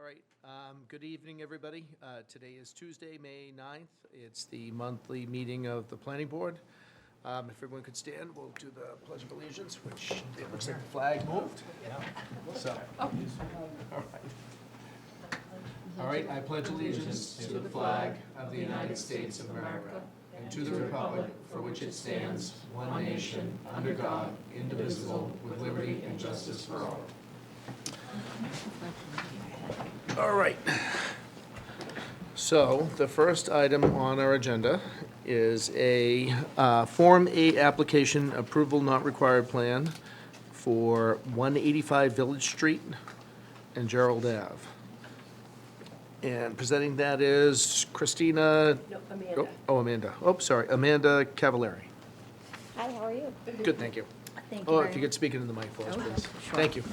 right, good evening, everybody. Today is Tuesday, May 9th. It's the monthly meeting of the planning board. If everyone could stand, we'll do the Pledge of Allegiance, which it looks like the flag moved. So, all right. All right, I pledge allegiance to the flag of the United States of America and to the republic for which it stands, one nation, under God, indivisible, with liberty and justice for all. All right. So the first item on our agenda is a Form A application approval not required plan for 185 Village Street and Gerald Ave. And presenting that is Christina. No, Amanda. Amanda. Oh, sorry, Amanda Cavallari. Hi, how are you? Good, thank you. Thank you Oh, very if you could speak into the mic for us, please. Sure. Thank you.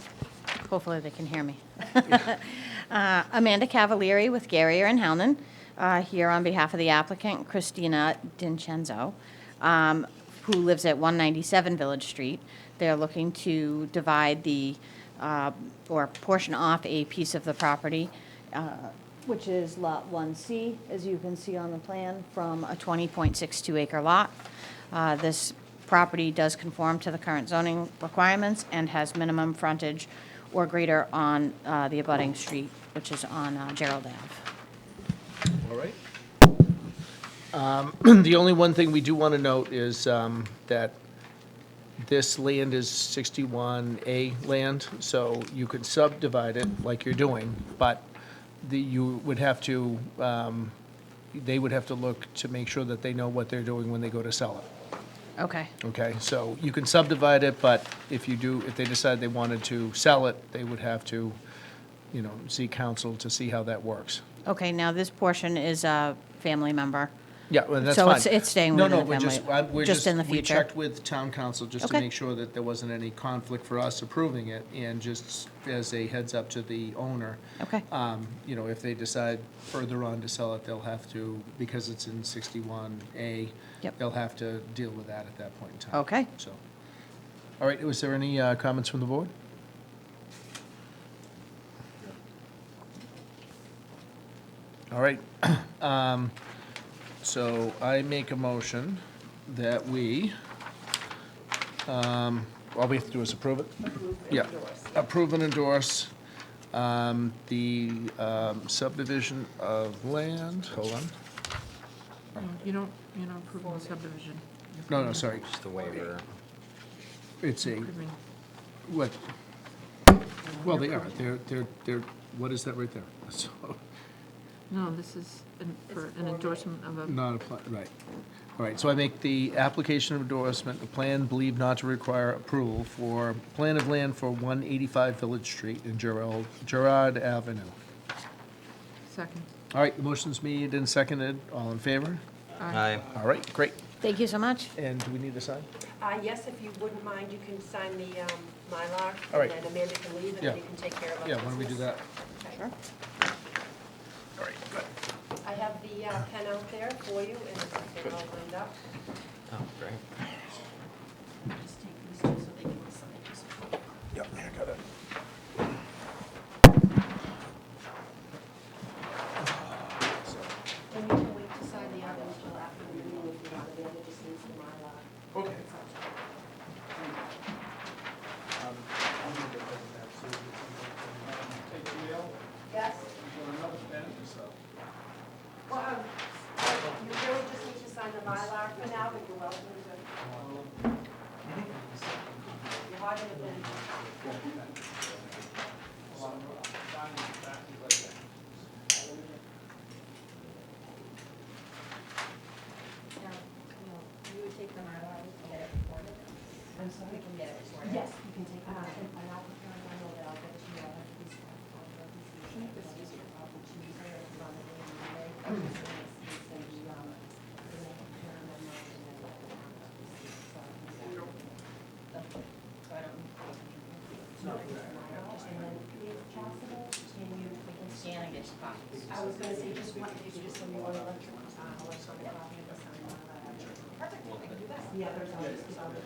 Hopefully they can hear me. Amanda Cavalieri with Garrier and Howland, here on behalf of the applicant, Christina Dincenzo, who lives at 197 Village Street. They're looking to divide or portion off a piece of the property, which is Lot 1C, as you can see on the plan, from a 20.62 acre lot. This property does conform to the current zoning requirements and has minimum frontage or greater on the abutting street, which is on Gerald Ave. All right. The only one thing we do want to note is that this land is 61A land, so you could subdivide it like you're doing, but you would have to, they would have to look to make sure that they know what they're doing when they go to sell it. Okay, Okay, so you can subdivide it, but if they decide they wanted to sell it, they would have to, seek counsel to see how that works. okay, now this portion is a family member. Yeah, well, that's So fine. it's staying within the No, no, we're just in the we future. checked with town council just to Okay. make sure that there wasn't any conflict for us approving it, and just as a heads up to the owner. Okay. If they decide further on to sell it, they'll have to, because it's in 61A, Yep. they'll have to deal with that at that point in time. Okay. So, all right, was there any comments from the board? All right. So I make a motion that we, all we have to do is approve it? Yeah. Approve and endorse the subdivision of land, hold on. You're not approving the subdivision. No, sorry. Just the waiver. It's a, Approving- what? Well, they are, they're, what is that right there? So, No, this is for an endorsement of a, not apply, right. All right, so I make the application of endorsement, the plan believed not to require approval for plan of land for 185 Village Street in Gerard Avenue. second. All right, the motion's made and seconded, all in favor? Aye. All right, great. Thank you so much. And do we need to sign? Yes, if you wouldn't mind, you can sign the Mylar. All right. And then Amanda can leave, and Yeah. then you can take care of it. Yeah, why don't we do that? Sure. All right, good. I have the pen out there for you, and they're all lined up. Oh, great. Just take these two so they can sign this. Yep, I got it. And you can wait to sign the other until after the meeting if you want. Amanda just needs the Mylar. Okay. Yes? Well, you really just need to sign the Mylar for now, but you're welcome to. You're hogging it in. You would take the Mylar and get it recorded? I'm sorry? We can get it recorded? Yes, you can take it. And I'll put it on that I'll get it to you. I'll have to be this is your problem, Tuesday, or it's on the Monday. Scan and get copies. I was gonna say, just one, if you just send me one electronic copy of the signed Mylar. Perfect, I can do that. The others, I'll just keep on the.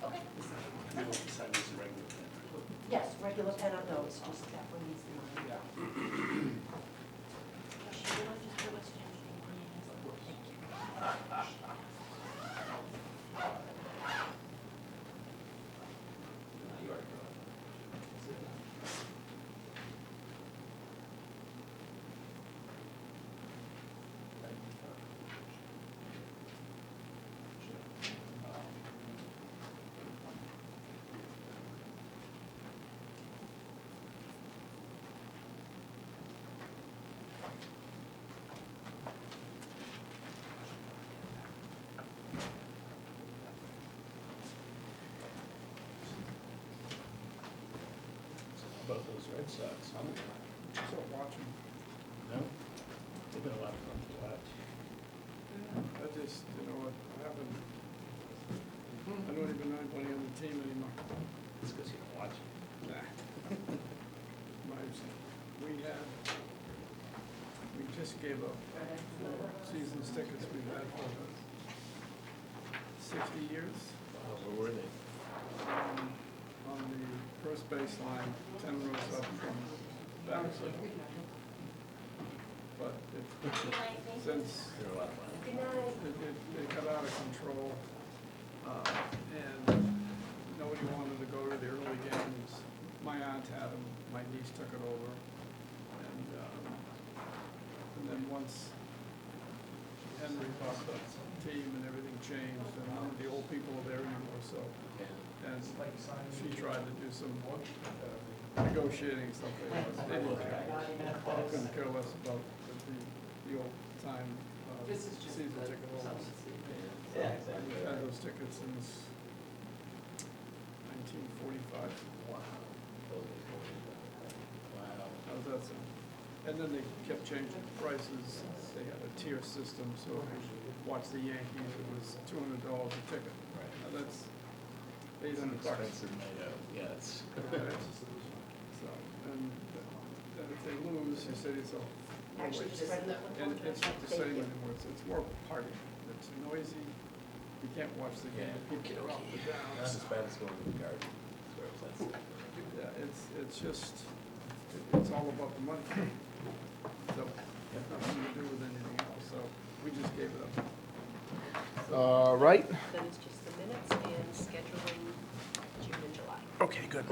Okay. Yes, regular pen on those, just that one needs the money. About those Red Sox, huh? So watching, No? They've been a lot of fun to watch. I just, you know what happened, I don't even know anybody on the team anymore. It's because you don't watch it. Nah. We just gave up 4 season tickets we've had for 60 years. Wow, where were they? On the first baseline, 10 rows up from Baxter. But since They're a lot of fun. it got out of control, and nobody wanted to go to the early games. My aunt had them, my niece took it over, and then once Henry bought the team and everything changed, and none of the old people are there anymore, so. And she tried to do some negotiating stuff. They didn't care. Couldn't care less about the old time season ticket holders. We've had those tickets since 1945. Wow. How's that sound? And then they kept changing prices. They had a tier system, so if you watch the Yankees, it was $200 a ticket. Now that's $800. Expensive night out, yeah, it's. So, and then if they lose, you say to yourself, oh, Actually, wait. just send that one. And it's not the same anymore, it's more party, it's noisy, you can't watch the game, people are up and down. Not as bad as going to the garden. That's where it's at. Yeah, it's just, it's all about the money. So, nothing to do with anything else, so we just gave it up. All right. Then it's just the minutes and scheduling June and July. Okay, good.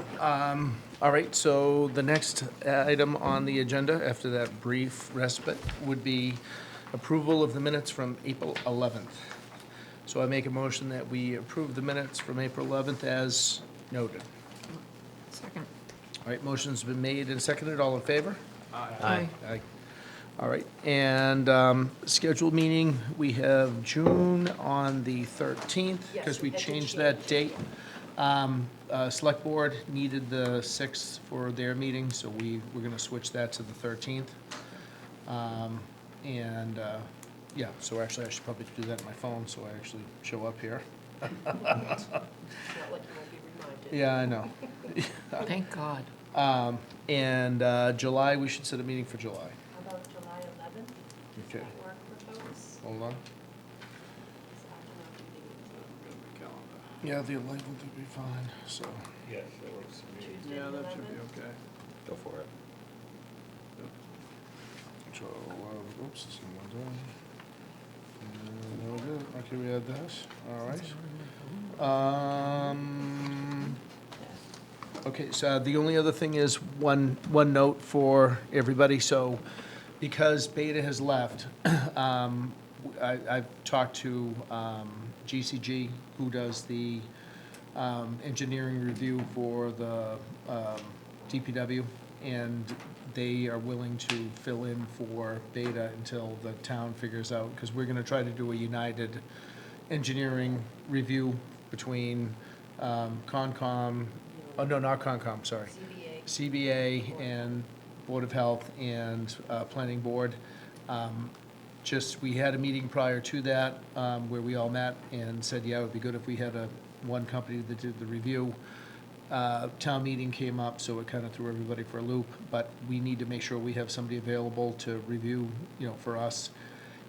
All right, so the next item on the agenda, after that brief respite, would be approval of the minutes from April 11th. So I make a motion that we approve the minutes from April 11th as noted. Second. All right, motion's been made and seconded. All in favor? Aye. Aye. All right, and scheduled meeting, we have June on the 13th, because Yes, we it had to changed that change. date. Select Board needed the 6th for their meeting, so we're gonna switch that to the 13th. And, yeah, so actually, I should probably do that on my phone, so I actually show up here. It's not like you won't be reminded. Yeah, I know. Thank God. And July, we should set a meeting for July. How about July 11th? Does Okay. that work for folks? Hold on. It's after our meeting. Got the calendar. Yeah, the 11th would be fine, so. Yes, that works for me. Tuesday Yeah, the that should be 11th? okay. Go for it. So, oops, this one done. And there we go. Okay, we had this, all right. Okay, so the only other thing is one note for everybody, so because Beta has left, I've talked to GCG, who does the engineering review for the DPW, and they are willing to fill in for Beta until the town figures out, because we're gonna try to do a united engineering review between Concom, oh, no, not Concom, sorry. CBA. CBA and Board of Health and Planning Board. Just, we had a meeting prior to that where we all met and said, yeah, it would be good if we had one company that did the review. Town meeting came up, so it kind of threw everybody for a loop, but we need to make sure we have somebody available to review, for us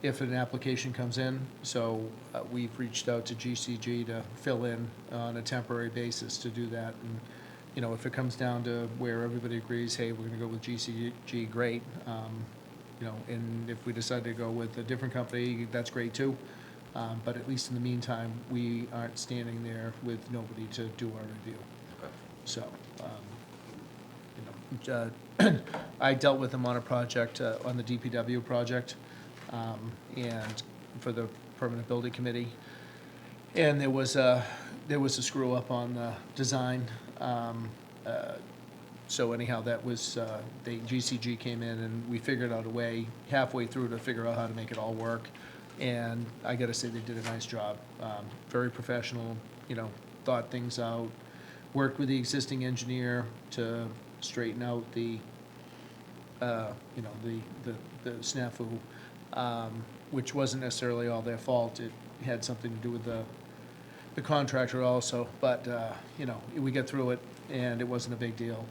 if an application comes in. So we've reached out to GCG to fill in on a temporary basis to do that. you know, if it comes down to where everybody agrees, hey, we're gonna go with GCG, great. You know, and if we decide to go with a different company, that's great too. But at least in the meantime, we aren't standing there with nobody to do our review. Okay. So, you know, I dealt with them on a project, on the DPW project, and for the Permanent Building Committee. And there was a screw up on the design. So anyhow, that was, GCG came in and we figured out a way halfway through to figure out how to make it all work. And I gotta say, they did a nice job. Very professional, you know, thought things out, worked with the existing engineer to straighten out the, you know, the snafu, which wasn't necessarily all their fault. It had something to do with the contractor also, but, you know, we got through it, and it wasn't a big deal.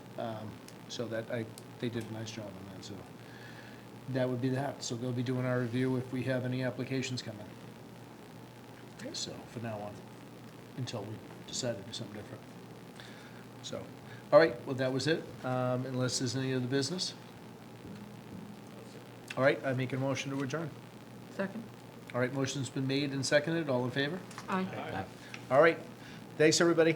So they did a nice job on that, so that would be that. So they'll be doing our review if we have any applications coming. So, for now on, until we decide to do something different. So, all right, well, that was it, unless there's any other business. All right, I make a motion to adjourn. Second? All right, motion's been made and seconded, all in favor? Aye. All right, thanks, everybody.